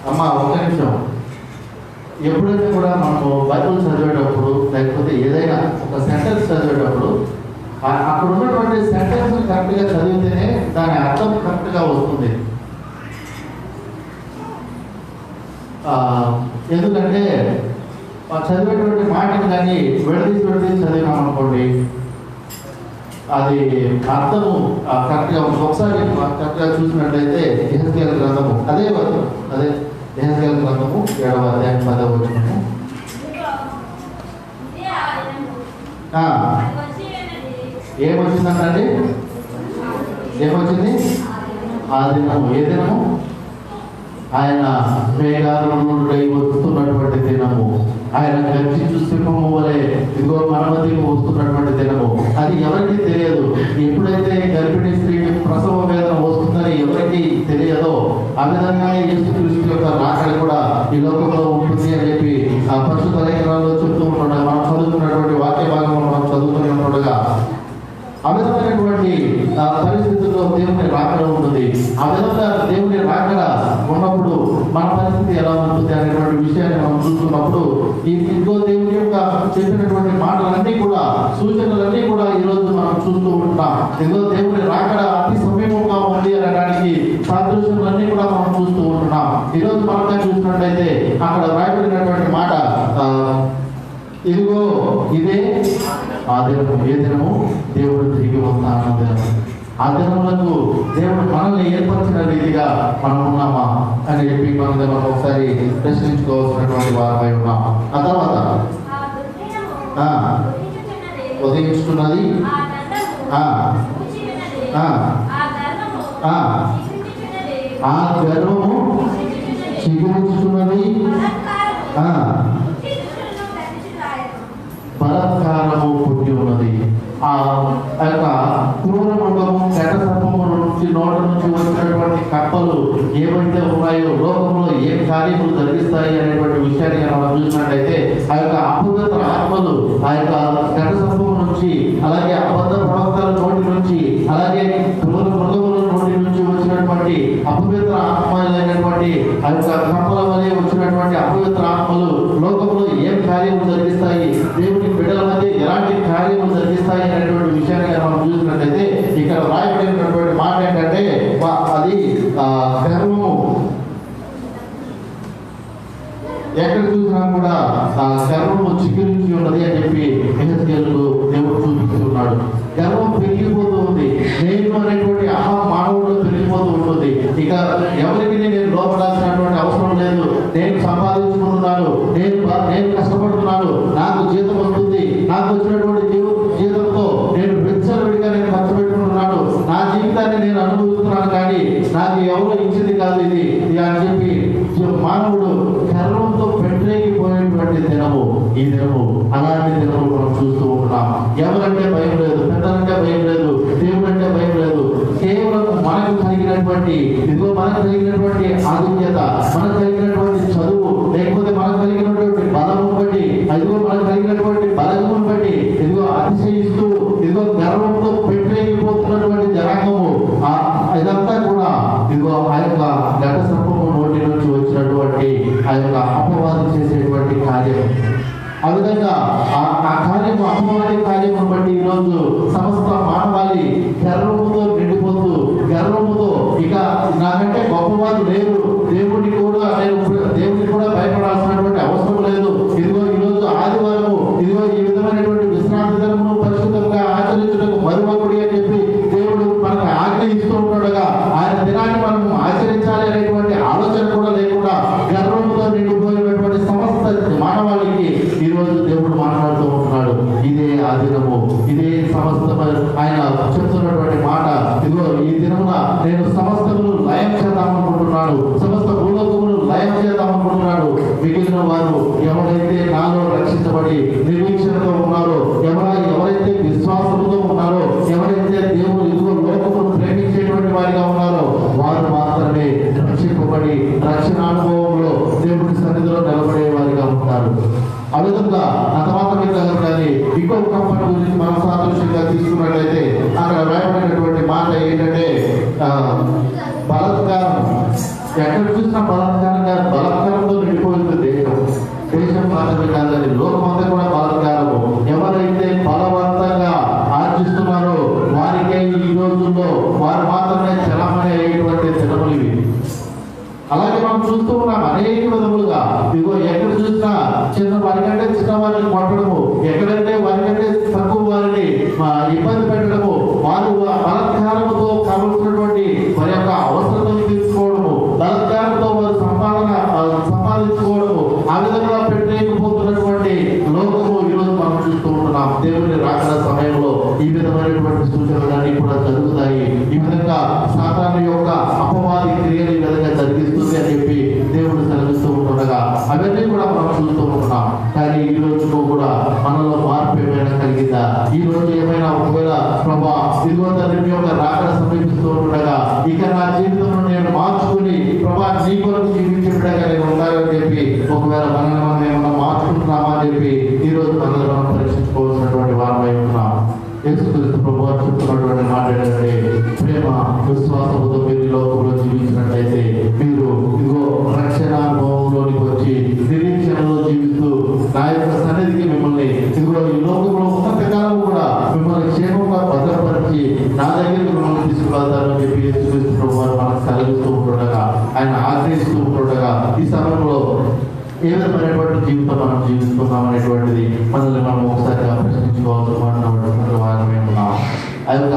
అమ్మా ఒక నిమిషం. ఎప్పుడైతే కూడా మనము బైబిల్ చదివేటప్పుడు లేకపోతే ఏదైనా ఒక సెంటెన్స్ చదివేటప్పుడు అక్కడ ఉన్నటువంటి సెంటెన్స్ కరెక్ట్గా చదివితేనే దాని అర్థం కరెక్ట్గా వస్తుంది. ఎందుకంటే చదివేటువంటి మాటలు కానీ విడదీసి చదివినాం అనుకోండి, అది అర్థము కరెక్ట్గా ఒకసారి కరెక్ట్గా చూసినట్లయితే యెహెజ్కేలు గ్రంథము అదే యెహెజ్కేలు గ్రంథము 7వ అధ్యాయం 10వ వచనము. ఏమొచ్చిందంటే ఏమొచ్చింది? ఆ దినము ఏ దినము? ఆయన మేఘారుడై వస్తున్నటువంటి దినము, ఆయన గర్జించు సింహము వలె ఇదిగో మన మధ్యకు వస్తున్నటువంటి దినము. అది ఎవరికి తెలియదు. ఎప్పుడైతే గర్భిణీ స్త్రీ ప్రసవ వేదన వస్తుందని ఎవరికి తెలియదో ఆ విధంగా యేసుక్రీస్తు యొక్క రాకడ కూడా ఈ లోకంలో ఉంటుంది అని చెప్పి ఆ పరిశుద్ధ లేఖనాల్లో చెప్తూ ఉంటుండగా మనం చదువుతున్నటువంటి వాక్య భాగంలో మనం చదువుతూనే ఉంటుండగా ఆ విధమైనటువంటి పరిస్థితుల్లో దేవుని రాకడ ఉంటుంది. ఆ విధంగా దేవుని రాకడ ఉన్నప్పుడు మన పరిస్థితి ఎలా ఉంటుంది అనేటువంటి విషయాన్ని మనం చూస్తున్నప్పుడు ఇంకో దేవుని యొక్క చెప్పినటువంటి మాటలన్నీ కూడా సూచనలన్నీ కూడా ఈరోజు మనం చూస్తూ ఉంటాం. ఇంకో దేవుని రాకడ అతి సమీపంగా ఉంది అనడానికి సాదృశ్యాలన్నీ కూడా మనం చూస్తూ ఉంటున్నాం. ఈరోజు మనమే చూసినట్లయితే అక్కడ రాయబడినటువంటి మాట ఇదిగో ఇదే ఆ దినము. ఏ దినము? దేవుడు తిరిగి వస్తాన దినము. ఆ దినములకు దేవుడు మనల్ని ఏర్పరిచిన రీతిగా మనం ఉన్నామా అని చెప్పి మనం ఒకసారి ప్రశ్నించుకోవాల్సినటువంటి వారమై ఉన్నాం. ఆ తర్వాత ఉదయించుతున్నది, ఆ గర్వము చిగురించుతున్నది, బలత్కారము పుట్టి ఉన్నది. ఆ యొక్క క్రూర మృగము ఘట సర్పము నుంచి నోట నుంచి వచ్చినటువంటి కప్పలు ఏవైతే ఉన్నాయో లోకంలో ఏ కార్యములు జరిగిస్తాయి అనేటువంటి విషయాన్ని మనం చూసినట్లయితే ఆ యొక్క అపవిత్ర ఆత్మలు ఆ యొక్క ఘట సర్పము నుంచి, అలాగే అబద్ధ ప్రవక్తల నోటి నుంచి, అలాగే క్రూర మృగముల నోటి నుంచి వచ్చినటువంటి అపవిత్ర ఆత్మలైనటువంటి ఆ యొక్క కప్పల వలె వచ్చినటువంటి అపవిత్ర ఆత్మలు లోకంలో ఏం కార్యములు జరిగిస్తాయి, దేవుని బిడ్డల మధ్య ఎలాంటి కార్యములు జరిగిస్తాయి అనేటువంటి విషయాన్ని మనం చూసినట్లయితే ఇక్కడ రాయబడినటువంటి మాట ఏంటంటే అది గర్వము. ఎక్కడ చూసినా కూడా ఆ గర్వము చిగురించి ఉన్నది అని చెప్పి యెహెజ్కేలుకు దేవుడు చూపిస్తున్నాడు. గర్వం పెరిగిపోతూ ఉంది. నేను అనేటువంటి మానవుడు పెరిగిపోతూ ఉంటుంది. ఇక ఎవరికి నేను లోపడాల్సినటువంటి అవసరం లేదు. నేను సంపాదించుకుంటున్నాను, నేను కష్టపడుతున్నాను, నాకు జీతం వస్తుంది, నాకు వచ్చినటువంటి జీతంతో నేను విచ్చలవిడిగా నేను ఖర్చు పెట్టుకుంటున్నాను, నా జీవితాన్ని నేను అనుభవిస్తున్నాను, కానీ నాకు ఎవరో ఇచ్చింది కాదు ఇది అని చెప్పి మానవుడు గర్వంతో పెట్టలేకపోయినటువంటి దినము ఈ దినము. అలాంటి దినము మనం చూస్తూ ఉంటున్నాం. ఎవరంటే భయం లేదు, పెద్దలంటే భయం లేదు, దేవుడు అంటే భయం లేదు. కేవలం మనకు కలిగినటువంటి ఇదిగో మనకు కలిగినటువంటి ఆధిక్యత, మనకు కలిగినటువంటి చదువు, లేకపోతే మనకు కలిగినటువంటి బలము బట్టి, ఇదిగో మనకు కలిగినటువంటి బలమును బట్టి ఇదిగో అతిశయిస్తూ ఇదిగో గర్వంతో పెట్టలేకపోతున్నటువంటి జనాంగము ఇదంతా కూడా ఇదిగో ఆ యొక్క ఘట సర్పము నోటి నుంచి వచ్చినటువంటి ఆ యొక్క అపవాదం చేసేటువంటి కార్యం. ఆ విధంగా ఆ కార్యము అపవాది కార్యమును బట్టి ఈరోజు సమస్త మానవాళి గర్వముతో నిండిపోతూ, గర్వముతో ఇక నాకంటే గొప్పవారు లేరు, దేవుడికి కూడా భయపడాల్సినటువంటి అవసరం లేదు. ఇదిగో ఈరోజు ఆదివారము, ఇదిగో ఈ విధమైనటువంటి విశ్రాంతి దినమును పరిశుద్ధంగా ఆచరించడానికి మరువకుడి అని చెప్పి దేవుడు మనకు ఆజ్ఞ ఇస్తూ ఉండగా ఆయన దినాన్ని మనం ఆచరించాలి అనేటువంటి ఆలోచన కూడా లేకుండా గర్వంతో నిండిపోయినటువంటి సమస్త మానవాళికి ఈరోజు దేవుడు మాట్లాడుతూ ఉంటున్నాడు. ఇదే ఆ దినము, ఇదే సమస్త ఆయన చెప్తున్నటువంటి మాట. ఇదిగో ఈ దినమున నేను సమస్తమును లయం చేద్దామనుకుంటున్నాను, సమస్త భూలోకమును లయం చేద్దామనుకుంటున్నాడు. మిగిలిన వారు ఎవరైతే నాలో రక్షించబడి నిరీక్షణతో ఉన్నారో, ఎవరైతే విశ్వాసంతో ఉన్నారో, ఎవరైతే దేవుడు ఇదిగో లోకమును ప్రేమించేటువంటి వారిగా ఉన్నారో వారు మాత్రమే రక్షింపబడి రక్షణ అనుభవంలో దేవుడి సన్నిధిలో నిలబడే వారిగా ఉంటారు. ఆ విధంగా అంత మాత్రమే కాదు, కానీ ఇంకొక కంపెనీ గురించి మనం సాదృశ్యంగా తీసుకున్నట్లయితే అక్కడ రాయబడినటువంటి మాట ఏంటంటే బలత్కారం. ఎక్కడ చూసినా బలత్కారంతో నిండిపోయింది దేశం మాత్రమే కాదని లోకమంతా కూడా బలత్కారము. ఎవరైతే బలవంతంగా ఆర్జిస్తున్నారో వారికే ఈ రోజుల్లో వారు మాత్రమే చలమణి అయ్యేటువంటి దినములు ఇవి. అలాగే మనం చూస్తూ ఉన్నాం అనేక విధములుగా. ఇదిగో ఎక్కడ చూసినా చిన్న వారికంటే చిన్న వారిని కొట్టడము, ఎక్కడంటే వారికంటే తక్కువ వారిని ఇబ్బంది పెట్టడము, వారు బలత్కారంతో కావలసినటువంటి వారి యొక్క అవసరతను తీసుకోవడము, బలత్కారంతో వారు సంపాదించుకోవడము, ఆ విధంగా పెట్టలేకపోతున్నటువంటి లోకము ఈరోజు మనం చూస్తూ ఉంటున్నాం. దేవుని రాకడ సమయంలో ఈ విధమైనటువంటి సూచనలన్నీ కూడా జరుగుతాయి. ఈ విధంగా సాతాను యొక్క అపవాది క్రియలు ఈ విధంగా జరిగిస్తుంది అని చెప్పి దేవుడు సెలవిస్తూ ఉంటుండగా అవన్నీ కూడా మనం చూస్తూ ఉంటున్నాం. కానీ ఈ రోజు కూడా మనలో మార్పు ఏమైనా కలిగిందా? ఈ రోజు ఏమైనా ఒకవేళ ప్రభా ఇదిగో తండ్రి యొక్క రాకడ సమీపిస్తూ ఉండగా ఇక నా జీవితంలో నేను మార్చుకుని ప్రభా నీ కొరకు జీవించే బిడ్డగా నేను ఉండాలని చెప్పి ఒకవేళ మనల్ని మనం ఏమన్నా మార్చుకుంటున్నామా అని చెప్పి ఈ రోజు మనల్ని మనం పరీక్షించుకోవాల్సినటువంటి వారమై ఉన్నాం. యేసుక్రీస్తు ప్రభువు చెప్తున్నటువంటి మాట ఏంటంటే, ప్రేమ విశ్వాసముతో మీరు లోకంలో జీవించినట్లయితే మీరు ఇదిగో రక్షణ అనుభవంలోనికి వచ్చి నిరీక్షణలో జీవిస్తూ నా యొక్క సన్నిధికి మిమ్మల్ని ఇదిగో ఈ లోకంలో ఉన్నంతకాలం కూడా మిమ్మల్ని క్షేమంగా భద్రపరిచి నా దగ్గరికి మిమ్మల్ని తీసుకువెళ్తారని చెప్పి యేసుక్రీస్తు ప్రభువు మనకు కలిగిస్తూ ఉంటుండగా, ఆయన ఆగ్రహిస్తూ ఉంటుండగా ఈ సమయంలో ఏ విధమైనటువంటి జీవితం మనం జీవిస్తున్నాం అనేటువంటిది మనల్ని మనం ఒకసారిగా ప్రశ్నించుకోవాల్సిన వారమే ఉన్నాం. ఆ యొక్క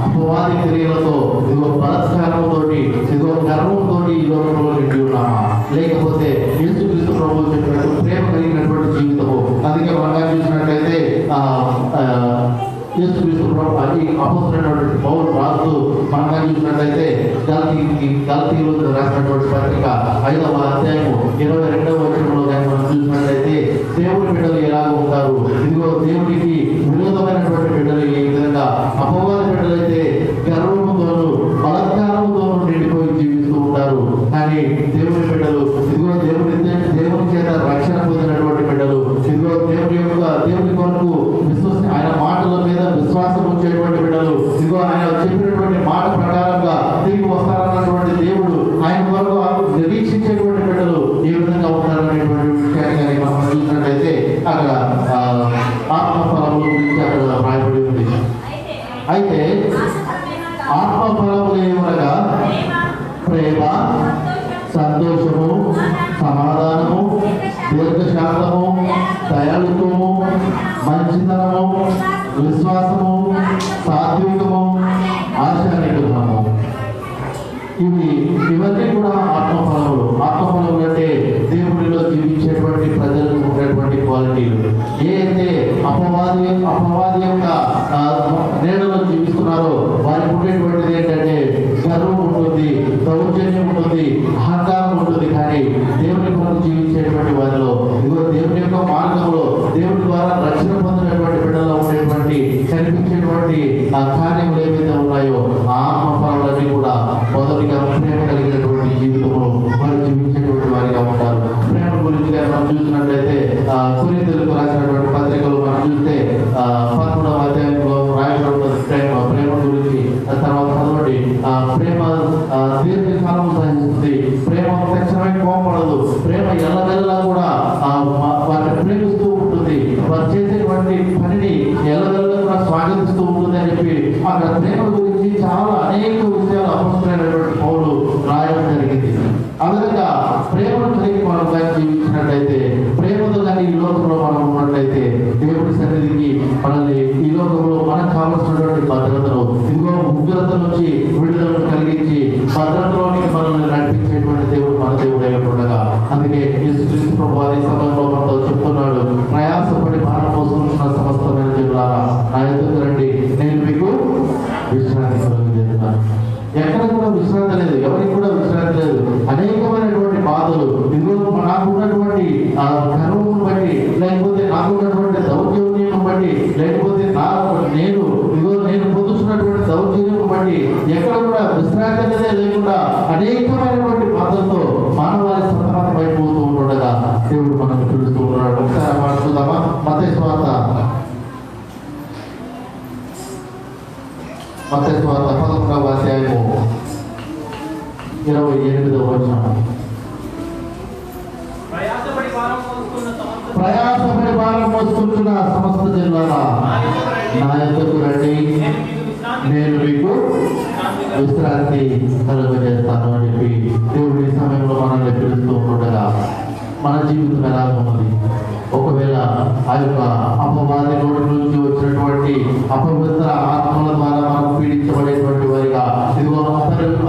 అపవాది క్రియలతో ఇదిగో బలత్కారంతో ఇదిగో గర్వంతో ఈ లోకంలో నిండి ఉన్నామా, లేకపోతే యేసుక్రీస్తు ప్రభువు చెప్పినట్టు ప్రేమ కలిగినటువంటి జీవితము? అందుకే మనం చూసినట్లయితే యేసుక్రీస్తు ప్రభువు అపోస్తలుడైనటువంటి పౌలు రాస్తూ మనం చూసినట్లయితే గలతీయులు రాసినటువంటి పత్రిక 5వ అధ్యాయము 22వ వచనంలో కానీ మనం చూసినట్లయితే దేవుని బిడ్డలు ఎలా ఉంటారు, ఇదిగో దేవునికి విరోధమైనటువంటి బిడ్డలు ఏ విధంగా, అపవాది బిడ్డలైతే గర్వముతోనూ బలత్కారముతోనూ నిండిపోయి జీవిస్తూ ఉంటారు. కానీ దేవుని బిడ్డలు ఇదిగో దేవుని చేత రక్షణ పొందినటువంటి బిడ్డలు, ఇదిగో దేవుని కొరకు ఆయన మాటల మీద విశ్వాసం ఉంచేటువంటి బిడ్డలు, ఇదిగో ఆయన చెప్పినటువంటి మాట ప్రకారంగా తిరిగి వస్తారన్నటువంటి దేవుడు ఆయన కొరకు నిరీక్షించేటువంటి బిడ్డలు ఏ విధంగా ఉంటారనేటువంటి విషయాన్ని మనం చూసినట్లయితే అక్కడ ఆత్మఫలముల గురించి అక్కడ రాయబడి ఉంది. అయితే ఆత్మఫలములు ఏమనగా ప్రేమ, సంతోషము, సమాధానము, దీర్ఘశాంతము, దయాళుత్వము, మంచితనము, విశ్వాసము, సాత్వికము, ఆశానిగ్రహము. ఇవన్నీ కూడా ఆత్మఫలములు. ఆత్మఫలములు అంటే దేవుడిలో జీవించేటువంటి ప్రజలకు ఉండేటువంటి క్వాలిటీలు. ఏ అయితే అపవాది యొక్క నీడలో జీవిస్తున్నారో వారికి ఉండేటువంటిది ఏంటంటే గర్వం ఉంటుంది, దౌర్జన్యం ఉంటుంది, అహంకారం ఉంటుంది. కానీ దేవుని కొరకు జీవించేటువంటి వారిలో ఇదిగో దేవుని యొక్క మార్గంలో దేవుని ద్వారా రక్షణ పొందినటువంటి బిడ్డలో ఉండేటువంటి కనిపించేటువంటి ఆ కార్యములు ఏవైతే ఉన్నాయో ఆ ఆత్మఫలాలన్నీ కూడా మొదటిగా ప్రేమ కలిగినటువంటి జీవితంలో వారు జీవించేటువంటి వారిగా ఉంటారు. ప్రేమ గురించి మనం చూసినట్లయితే కొరింథీయులకు రాసినటువంటి పత్రికలు మనం చూస్తే 11వ అధ్యాయంలో రాయబడిన ప్రేమ గురించి తర్వాత చదవండి. ప్రేమ దీర్ఘకాలం సహిస్తుంది, ప్రేమ తక్షణమే కోపడదు, ప్రేమ ఎల్లవెల్లా కూడా వారిని ప్రేమిస్తూ ఉంటుంది, వారు చేసేటువంటి పనిని ఎల్లవెల్లా కూడా స్వాగతిస్తూ ఉంటుంది అని చెప్పి అక్కడ ప్రేమ గురించి చాలా అనేక విషయాలు అపస్తులైనటువంటి పౌలు రాయడం జరిగింది. ఆ విధంగా ప్రేమను కలిగి మనం కానీ జీవించినట్లయితే, ప్రేమతో కానీ ఈ లోకంలో మనం ఉన్నట్లయితే దేవుడి సన్నిధికి మనల్ని ఈ లోకంలో మనకు కావలసినటువంటి భద్రతను ఇదిగో ఉగ్రత నుంచి విడుదలను కలిగించి భద్రతలోనికి మనల్ని నడిపించేటువంటి దేవుడు మన దేవుడు ఉండగా, అందుకే యేసుక్రీస్తు ప్రభువు అదే సమయంలో మనతో చెప్తున్నాడు, ప్రయాసపడి భారం మోసుకుంటున్న సమస్తమైన జనులారా నా ఎదురు రండి, నేను మీకు విశ్రాంతి కలుగజేస్తున్నాను. ఎక్కడ కూడా విశ్రాంతి లేదు, ఎవరికి కూడా విశ్రాంతి లేదు. అనేకమైనటువంటి బాధలు ఇదిగో నాకున్నటువంటి గర్వమును బట్టి, లేకపోతే నాకున్నటువంటి దౌర్జన్యం బట్టి, లేకపోతే నేను పొందుతున్నటువంటి దౌర్జన్యం బట్టి ఎక్కడ కూడా విశ్రాంతి అనేది లేకుండా అనేకమైనటువంటి బాధలతో మానవాళి సతమతమైపోతూ ఉండగా దేవుడు మనకు పిలుస్తూ ఉన్నాడు. ఒకసారి మాట్లాడుదామా? మత్తయి సువార్త 11వ అధ్యాయము 28వ వచనం. ప్రయాసపడి భారం మోసుకుంటున్న సమస్త జనులారా నా యొద్దకు రండి, నేను మీకు విశ్రాంతి కలుగజేస్తాను అని చెప్పి దేవుడి సమయంలో జీవితం ఎలా ఉన్నది? ఒకవేళ ఆ యొక్క అపవాది నోటి నుంచి వచ్చినటువంటి అపవిత్ర ఆత్మల ద్వారా మనం పీడించబడేటువంటి వారిగా, ఇదిగో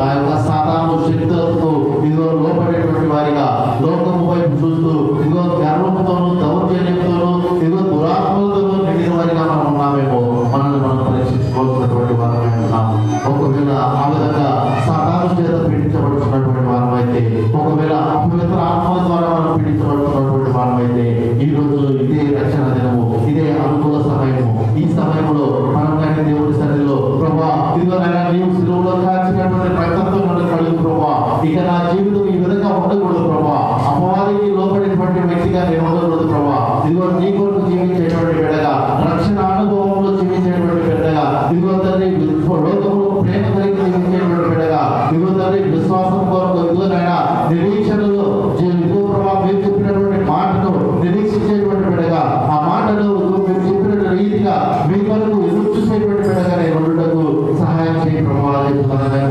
ఆ యొక్క సాతాను శక్తులతో ఇదిగో లోపడేటువంటి వారిగా, లోకము వైపు చూస్తూ ఇదిగో గర్వంతోనూ దౌర్జన్యంతోనూ ఇదిగో దురాత్మలతోనూ నిండిన వారిగా మనం ఉన్నామేమో మనల్ని మనం పరీక్షించుకోవాల్సినటువంటి వారమై ఉన్నాము. ఒకవేళ ఆ విధంగా సాతాను చేత పీడించబడుతున్నటువంటి వారం అయితే, ఒకవేళ అపవిత్ర ఆత్మల ద్వారా మనం పీడించబడుతున్నటువంటి వారం అయితే, ఈ రోజు ఇదే రక్షణ దినము, ఇదే అనుకూల సమయము. ఈ సమయంలో మనం కానీ దేవుడి సన్నిధిలో, ప్రభా ఇదిగో నీవు సిలువలో కాల్చినటువంటి రక్తంతో నన్ను కడుగు ప్రభా, ఇక నా జీవితం ఈ విధంగా ఉండకూడదు ప్రభా, అపవాదికి లోపడినటువంటి వ్యక్తిగా నేను ఉండకూడదు ప్రభా, ఇదిగో నీ కొరకు జీవించేటువంటి బిడ్డగా, రక్షణ అనుభవంలో జీవించేటువంటి బిడ్డగా, ఇదిగో తండ్రి లోకంలో ప్రేమ కలిగి జీవించేటువంటి బిడ్డగా, ఇదిగో తండ్రి విశ్వాసం కొరకు ఇదిగోనైనా నిరీక్షణలో ఇదిగో ప్రభా మీరు చెప్పినటువంటి మాటను నిరీక్షించేటువంటి బిడ్డగా, ఆ మాటను మీరు చెప్పిన రీతిగా మీ కొరకు ఎదురు చూసేటువంటి బిడ్డగా నేను ఉండటకు సహాయం చేయ ప్రభావ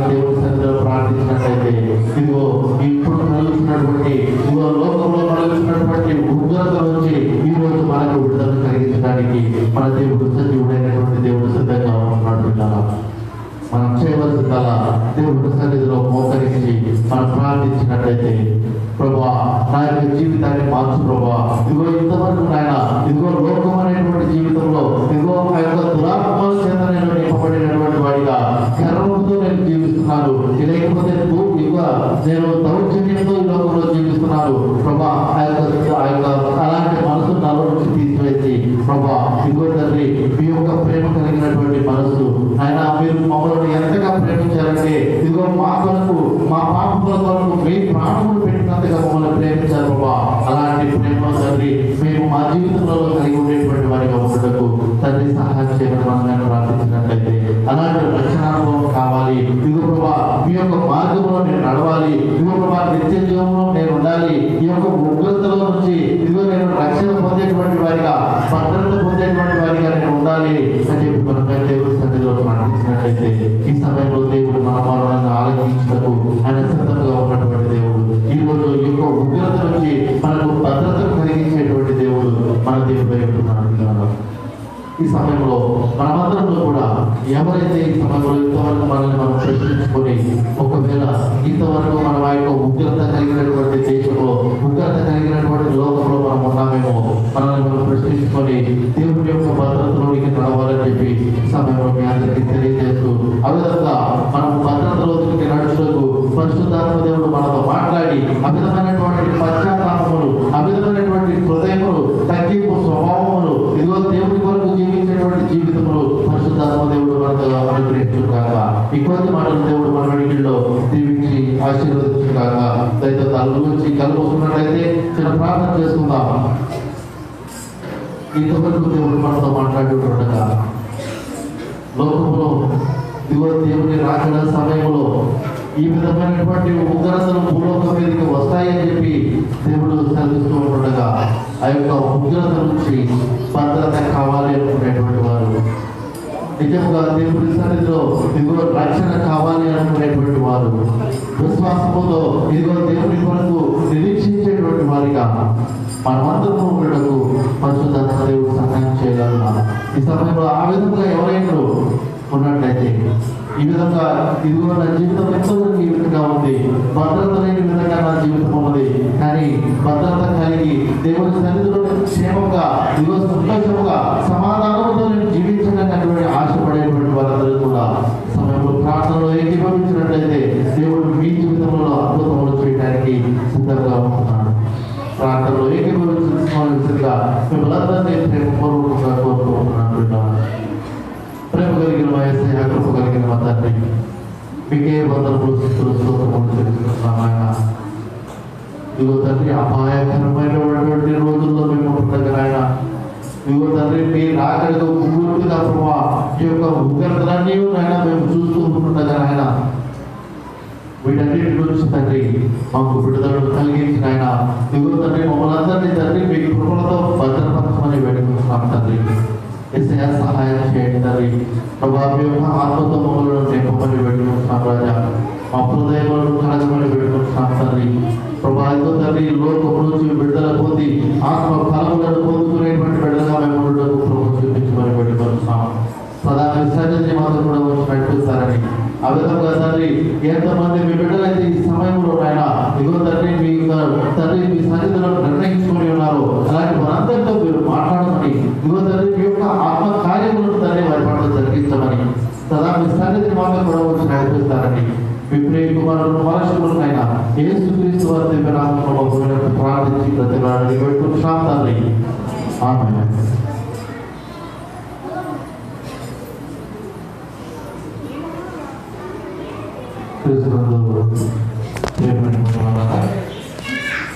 దేవుడి సన్నిధిలో ప్రార్థించినట్లయితే, ఇదిగో ఇప్పుడు కలుగుతున్నటువంటి ఇదిగో లోకంలో కలుగుతున్నటువంటి ఉగ్రత నుంచి ఈ రోజు మనకు విడుదల కలిగించడానికి మన దేవుడు సజీవుడైనటువంటి దేవుడు సిద్ధంగా ఉంటున్నాడు. మనం చేయవలసిందలా దేవుడి సన్నిధిలో మోకరించి మనం ప్రార్థించినట్లయితే, ప్రభా నా యొక్క జీవితాన్ని మార్చు ప్రభా, ఇదిగో ఇంతవరకు నాయన ఇదిగో లోకం అనేటువంటి జీవితంలో ఇదిగో ఆ యొక్క దురాత్మల చేత నేను నింపబడినటువంటి వాడిగా గర్వంతో నేను జీవిస్తున్నాను, లేకపోతే ఇదిగో నేను దౌర్జన్యంతో ఈ లోకంలో జీవిస్తున్నాను ప్రభా, ఆ యొక్క అలాంటి మనసు నాలో నుంచి తీసివేసి ప్రభా ఇదిగో తండ్రి మీ యొక్క ప్రేమ కలిగినటువంటి మనసు ఆయన మీరు మమ్మల్ని ఎంతగా ప్రేమించారంటే, ఇదిగో మా కొరకు మా పాపముల కొరకు మీ ప్రాణములు పెట్టినంతగా మమ్మల్ని ప్రేమించారు ప్రభా. అలాంటి ప్రేమ తండ్రి మేము మా జీవితంలో కలిగి ఉండేటువంటి వారిగా ఉండటకు తండ్రి సహాయం చేయడం ప్రార్థించినట్లయితే, అలాంటి రక్షణానుభవం కావాలి. ఇదిగో ప్రభా మీ యొక్క మార్గంలో నేను నడవాలి, ఇదిగో ప్రభా నిత్య జీవంలో నేను ఉండాలి, ఈ యొక్క ఉగ్రతలో నుంచి ఇదిగో నేను రక్షణ పొందేటువంటి వారిగా, భద్రత పొందేటువంటి వారిగా నేను ఉండాలి అని చెప్పి మనం దేవుడి సన్నిధిలో ప్రార్థించినట్లయితే, ఈ సమయంలో దేవుడు మన మనల్ని ఆలోచించటకు ఆయన సిద్ధంగా ఉన్నటువంటి దేవుడు, ఈ రోజు ఈ యొక్క ఉగ్రత నుంచి మనకు భద్రతను కలిగించేటువంటి దేవుడు మన దేవుడు ఉంటున్నాడు. ఈ సమయంలో మనమందరంలో కూడా ఎవరైతే ఈ సమయంలో ఇంతవరకు మనల్ని మనం ప్రశ్నించుకొని, ఒకవేళ ఇంతవరకు మనం ఆ యొక్క ఉగ్రత కలిగినటువంటి దేశంలో, ఉగ్రత కలిగినటువంటి లోకంలో మనం ఉన్నామేమో మనల్ని మనం ప్రశ్నించుకొని దేవుడి యొక్క భద్రతలోనికి నడవాలని చెప్పి ఈ సమయంలో మీ అందరికీ తెలియజేస్తూ, ఆ విధంగా మనం భద్రతలోకి నడుచుటకు పరిశుద్ధాత్మ దేవుడు మనతో మాట్లాడి అమితమైనటువంటి పశ్చాత్తాపములు, అమితమైనటువంటి హృదయములు, తగ్గింపు స్వభావములు, ఇదిగో దేవుడి కొరకు జీవించేటువంటి జీవితములు పరిశుద్ధాత్మ దేవుడు మనతో అనుగ్రహించుగాక. ఈ కొద్ది మాటలు దేవుడు మన వెనుకల్లో దీవించి ఆశీర్వదించుగాక. దయతో తల గురించి కలుపుకున్నట్లయితే చిన్న ప్రార్థన చేసుకుందాం. ఇంతవరకు దేవుడు మనతో మాట్లాడుతుండగా లోకంలో ఇదిగో దేవుని రాకడ సమయంలో ఈ విధమైనటువంటి ఉగ్రతలు భూలోకం మీదకి వస్తాయని చెప్పి దేవుడు సెలవిస్తూ ఉండగా, ఆ యొక్క ఉగ్రత నుంచి భద్రత కావాలి అనుకునేటువంటి వారు, నిజంగా దేవుడి సన్నిధిలో ఇదిగో రక్షణ కావాలి అనుకునేటువంటి వారు, విశ్వాసముతో ఇదిగో దేవుని కొరకు నిరీక్షించేటువంటి వారిగా మనమందరూ ఉండటకు పరిశుద్ధాత్మ దేవుడు సహాయం చేయగలరు. ఈ సమయంలో ఆ విధంగా ఎవరైనా ఉన్నట్లయితే, ఈ విధంగా ఇదిగో నా జీవితం ఎంతో ఈ విధంగా ఉంది, భద్రత లేని విధంగా నా జీవితం ఉన్నది, కానీ భద్రత కలిగి దేవుడి సన్నిధిలో క్షేమంగా ఇదిగో సంతోషముగా సమాధానంతో నేను జీవించడానికి ఆశపడేటువంటి వారందరూ కూడా సమయంలో ప్రార్థనలో ఏకీభవించినట్లయితే దేవుడు మీ జీవితంలో అద్భుతములు చేయడానికి సిద్ధంగా ఉంటున్నాడు. ప్రార్థనలో ఏకీభవించగా మిమ్మల్ని ప్రేమపూర్వకంగా కోరుకుంటున్నాను. ప్రేమ కలిగిన వయస్సు, కృప కలిగిన మా తండ్రి, మీకే వందనములు స్తుతులు స్తోత్రములు చెల్లిస్తున్నాం. ఇదిగో తండ్రి అపాయకరమైనటువంటి రోజుల్లో మేము ఉంటుండగా ఆయన, ఇదిగో తండ్రి మీ రాకడకు పూర్తిగా ప్రభావ ఈ యొక్క ఉగ్రతలన్నీ ఆయన మేము చూస్తూ ఉంటుండగా ఆయన, వీటన్నిటి నుంచి తండ్రి మాకు విడుదలను కలిగించిన ఆయన, ఇదిగో తండ్రి మమ్మల్ని అందరినీ తండ్రి మీ కృపలతో భద్రపరచమని వేడుకుంటున్నాం తండ్రి. ఎస్ఐ సహాయం చేయండి తండ్రి. ప్రభావ ఆత్మతో మమ్మల్ని నింపమని వేడుకుంటున్నాం రాజా. మా హృదయములను కలగమని పెట్టుకుంటున్నాం తండ్రి. ప్రభా ఎంతో తండ్రి లోకం నుంచి బిడ్డల పొంది ఆత్మ ఫలములను పొందుకునేటువంటి బిడ్డలుగా మేము ఉండటకు ప్రభు చూపించమని పెట్టుకుంటున్నాం. ప్రధాన విసర్జన మాత్రం కూడా వచ్చి నడిపిస్తారని ఆ విధంగా తండ్రి ఎంతమంది మీ బిడ్డలైతే ఈ సమయంలో ఆయన ఇదిగో తండ్రి మీ తండ్రి మీ సన్నిధిలో నిర్ణయించుకొని ఉన్నారు, అలాంటి వారందరితో మీరు మాట్లాడమని ఇదిగో తండ్రి మీ యొక్క ఆత్మ కార్యములను తండ్రి వారి పట్ల జరిగించమని సదా మీ సన్నిధిని మాత్రం కూడా వచ్చి నడిపిస్తారని మీ ప్రియ కుమారుడు మనుషులనైనా యేసుక్రీస్తు వారి దివ్య నామములో ప్రార్థించి ప్రతివాడిని పెట్టుకుంటున్నాం తండ్రి. ఆమేన్.